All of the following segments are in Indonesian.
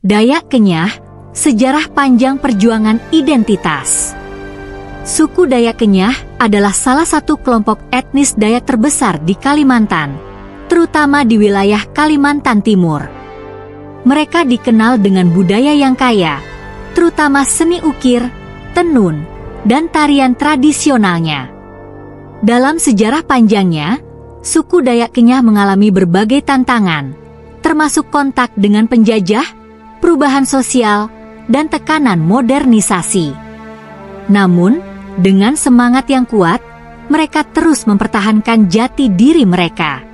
Dayak Kenyah, sejarah panjang perjuangan identitas. Suku Dayak Kenyah adalah salah satu kelompok etnis Dayak terbesar di Kalimantan, terutama di wilayah Kalimantan Timur. Mereka dikenal dengan budaya yang kaya, terutama seni ukir, tenun, dan tarian tradisionalnya. Dalam sejarah panjangnya, suku Dayak Kenyah mengalami berbagai tantangan, termasuk kontak dengan penjajah, perubahan sosial, dan tekanan modernisasi. Namun, dengan semangat yang kuat, mereka terus mempertahankan jati diri mereka.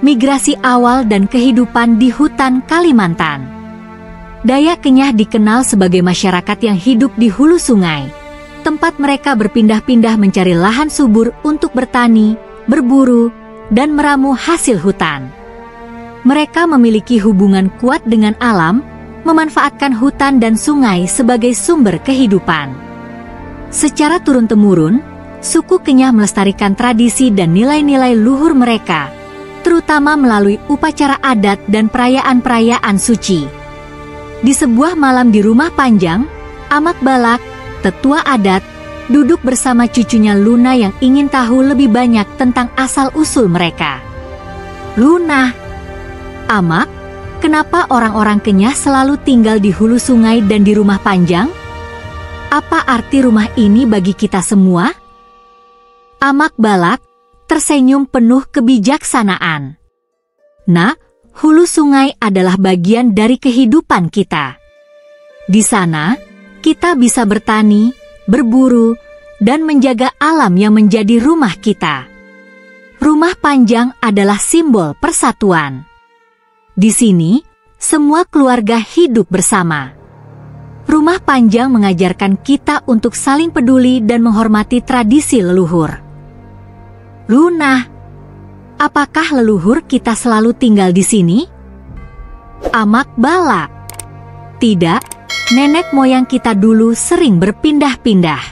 Migrasi awal dan kehidupan di hutan Kalimantan. Dayak Kenyah dikenal sebagai masyarakat yang hidup di hulu sungai, tempat mereka berpindah-pindah mencari lahan subur untuk bertani, berburu, dan meramu hasil hutan. Mereka memiliki hubungan kuat dengan alam, memanfaatkan hutan dan sungai sebagai sumber kehidupan. Secara turun-temurun, suku Kenyah melestarikan tradisi dan nilai-nilai luhur mereka, terutama melalui upacara adat dan perayaan-perayaan suci. Di sebuah malam di rumah panjang, Amak Balak, tetua adat, duduk bersama cucunya Luna yang ingin tahu lebih banyak tentang asal-usul mereka. "Luna, Amak, kenapa orang-orang Kenyah selalu tinggal di hulu sungai dan di rumah panjang? Apa arti rumah ini bagi kita semua?" Amak Balak tersenyum penuh kebijaksanaan. "Nak, hulu sungai adalah bagian dari kehidupan kita. Di sana, kita bisa bertani, berburu, dan menjaga alam yang menjadi rumah kita. Rumah panjang adalah simbol persatuan. Di sini, semua keluarga hidup bersama. Rumah panjang mengajarkan kita untuk saling peduli dan menghormati tradisi leluhur." "Luna, apakah leluhur kita selalu tinggal di sini?" Amak Balak, "Tidak. Nenek moyang kita dulu sering berpindah-pindah.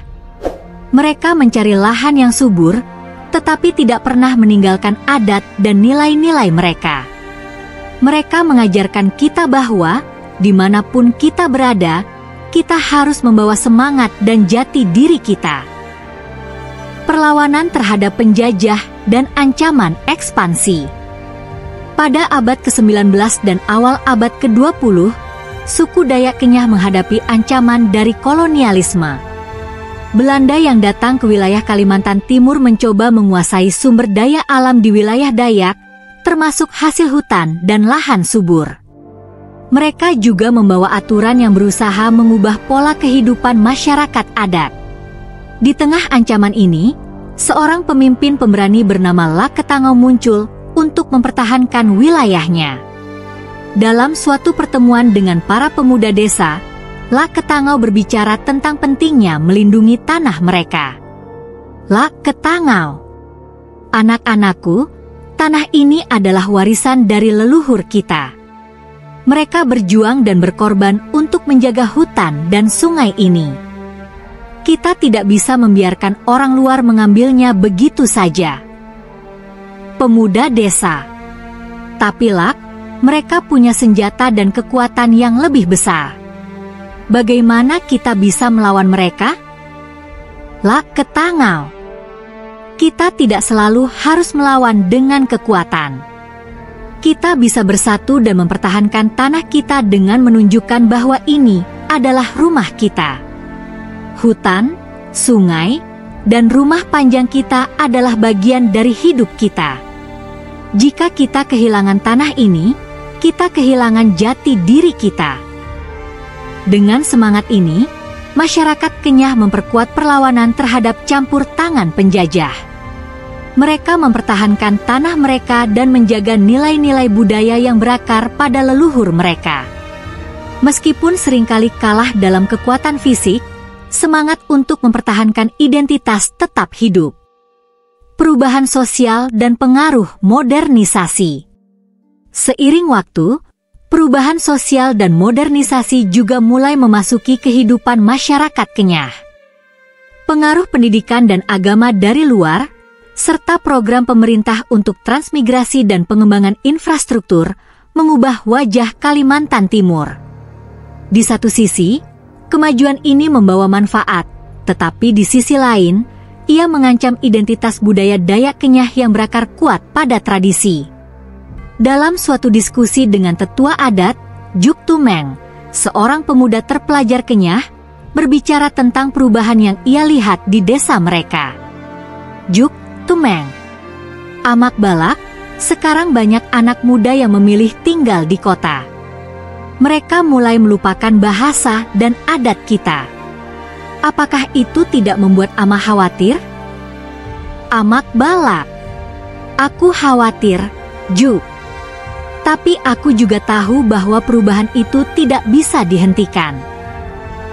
Mereka mencari lahan yang subur, tetapi tidak pernah meninggalkan adat dan nilai-nilai mereka. Mereka mengajarkan kita bahwa, dimanapun kita berada, kita harus membawa semangat dan jati diri kita." Perlawanan terhadap penjajah dan ancaman ekspansi. Pada abad ke-19 dan awal abad ke-20, suku Dayak Kenyah menghadapi ancaman dari kolonialisme. Belanda yang datang ke wilayah Kalimantan Timur mencoba menguasai sumber daya alam di wilayah Dayak, termasuk hasil hutan dan lahan subur. Mereka juga membawa aturan yang berusaha mengubah pola kehidupan masyarakat adat. Di tengah ancaman ini, seorang pemimpin pemberani bernama Lak Ketangau muncul untuk mempertahankan wilayahnya. Dalam suatu pertemuan dengan para pemuda desa, Lak Ketangau berbicara tentang pentingnya melindungi tanah mereka. "Lak Ketangau, anak-anakku, tanah ini adalah warisan dari leluhur kita. Mereka berjuang dan berkorban untuk menjaga hutan dan sungai ini. Kita tidak bisa membiarkan orang luar mengambilnya begitu saja." Pemuda desa, "Tapi Lak, mereka punya senjata dan kekuatan yang lebih besar. Bagaimana kita bisa melawan mereka?" Lak Ketangau, "Kita tidak selalu harus melawan dengan kekuatan. Kita bisa bersatu dan mempertahankan tanah kita dengan menunjukkan bahwa ini adalah rumah kita. Hutan, sungai, dan rumah panjang kita adalah bagian dari hidup kita. Jika kita kehilangan tanah ini, kita kehilangan jati diri kita." Dengan semangat ini, masyarakat Kenyah memperkuat perlawanan terhadap campur tangan penjajah. Mereka mempertahankan tanah mereka dan menjaga nilai-nilai budaya yang berakar pada leluhur mereka. Meskipun seringkali kalah dalam kekuatan fisik, semangat untuk mempertahankan identitas tetap hidup. Perubahan sosial dan pengaruh modernisasi. Seiring waktu, perubahan sosial dan modernisasi juga mulai memasuki kehidupan masyarakat Kenyah. Pengaruh pendidikan dan agama dari luar, serta program pemerintah untuk transmigrasi dan pengembangan infrastruktur, mengubah wajah Kalimantan Timur. Di satu sisi, kemajuan ini membawa manfaat, tetapi di sisi lain, ia mengancam identitas budaya Dayak Kenyah yang berakar kuat pada tradisi. Dalam suatu diskusi dengan tetua adat, Juk Tumeng, seorang pemuda terpelajar Kenyah, berbicara tentang perubahan yang ia lihat di desa mereka. Juk Tumeng, Amak Balak, sekarang banyak anak muda yang memilih tinggal di kota. Mereka mulai melupakan bahasa dan adat kita. Apakah itu tidak membuat Amak khawatir? Amak Balak, aku khawatir, Juk. Tapi aku juga tahu bahwa perubahan itu tidak bisa dihentikan.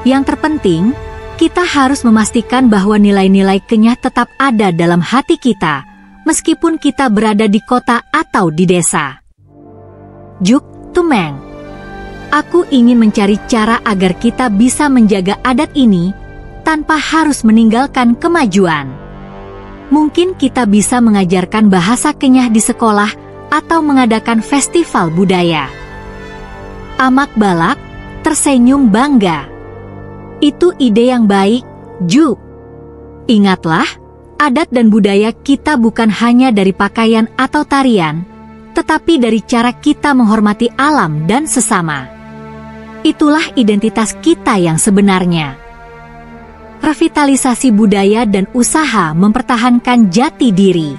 Yang terpenting, kita harus memastikan bahwa nilai-nilai Kenyah tetap ada dalam hati kita, meskipun kita berada di kota atau di desa. Juk Tumeng, aku ingin mencari cara agar kita bisa menjaga adat ini tanpa harus meninggalkan kemajuan. Mungkin kita bisa mengajarkan bahasa Kenyah di sekolah atau mengadakan festival budaya. Amak Balak tersenyum bangga. Itu ide yang baik, Juk. Ingatlah, adat dan budaya kita bukan hanya dari pakaian atau tarian, tetapi dari cara kita menghormati alam dan sesama. Itulah identitas kita yang sebenarnya. Revitalisasi budaya dan usaha mempertahankan jati diri.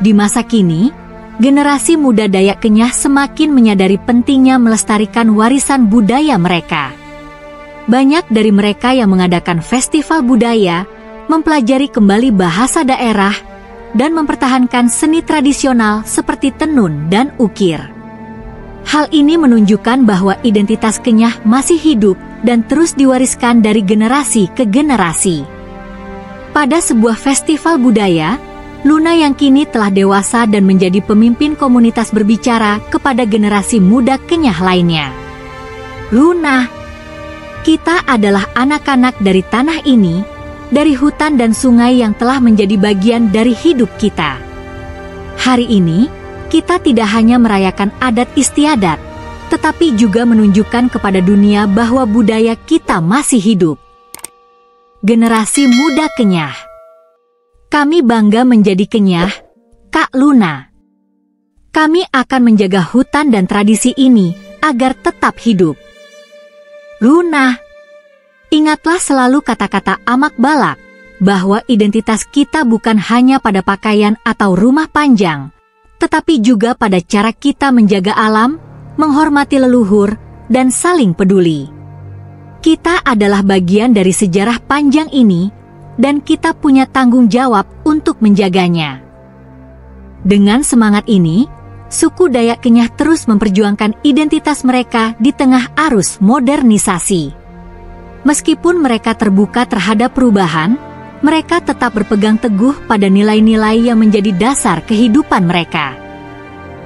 Di masa kini, generasi muda Dayak Kenyah semakin menyadari pentingnya melestarikan warisan budaya mereka. Banyak dari mereka yang mengadakan festival budaya, mempelajari kembali bahasa daerah, dan mempertahankan seni tradisional seperti tenun dan ukir. Hal ini menunjukkan bahwa identitas Kenyah masih hidup dan terus diwariskan dari generasi ke generasi. Pada sebuah festival budaya, Luna yang kini telah dewasa dan menjadi pemimpin komunitas berbicara kepada generasi muda Kenyah lainnya. Luna, kita adalah anak-anak dari tanah ini, dari hutan dan sungai yang telah menjadi bagian dari hidup kita. Hari ini, kita tidak hanya merayakan adat istiadat, tetapi juga menunjukkan kepada dunia bahwa budaya kita masih hidup. Generasi muda Kenyah, kami bangga menjadi Kenyah, Kak Luna. Kami akan menjaga hutan dan tradisi ini agar tetap hidup. Luna, ingatlah selalu kata-kata Amak Balak, bahwa identitas kita bukan hanya pada pakaian atau rumah panjang, tetapi juga pada cara kita menjaga alam, menghormati leluhur, dan saling peduli. Kita adalah bagian dari sejarah panjang ini, dan kita punya tanggung jawab untuk menjaganya. Dengan semangat ini, suku Dayak Kenyah terus memperjuangkan identitas mereka di tengah arus modernisasi. Meskipun mereka terbuka terhadap perubahan, mereka tetap berpegang teguh pada nilai-nilai yang menjadi dasar kehidupan mereka.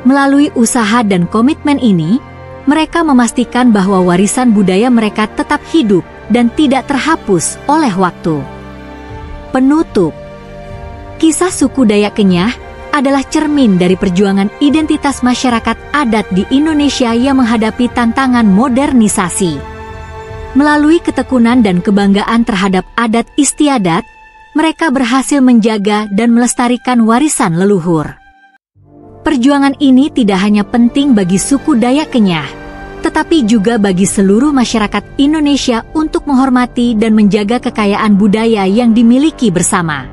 Melalui usaha dan komitmen ini, mereka memastikan bahwa warisan budaya mereka tetap hidup dan tidak terhapus oleh waktu. Penutup, kisah suku Dayak Kenyah adalah cermin dari perjuangan identitas masyarakat adat di Indonesia yang menghadapi tantangan modernisasi. Melalui ketekunan dan kebanggaan terhadap adat istiadat, mereka berhasil menjaga dan melestarikan warisan leluhur. Perjuangan ini tidak hanya penting bagi suku Dayak Kenyah, tetapi juga bagi seluruh masyarakat Indonesia untuk menghormati dan menjaga kekayaan budaya yang dimiliki bersama.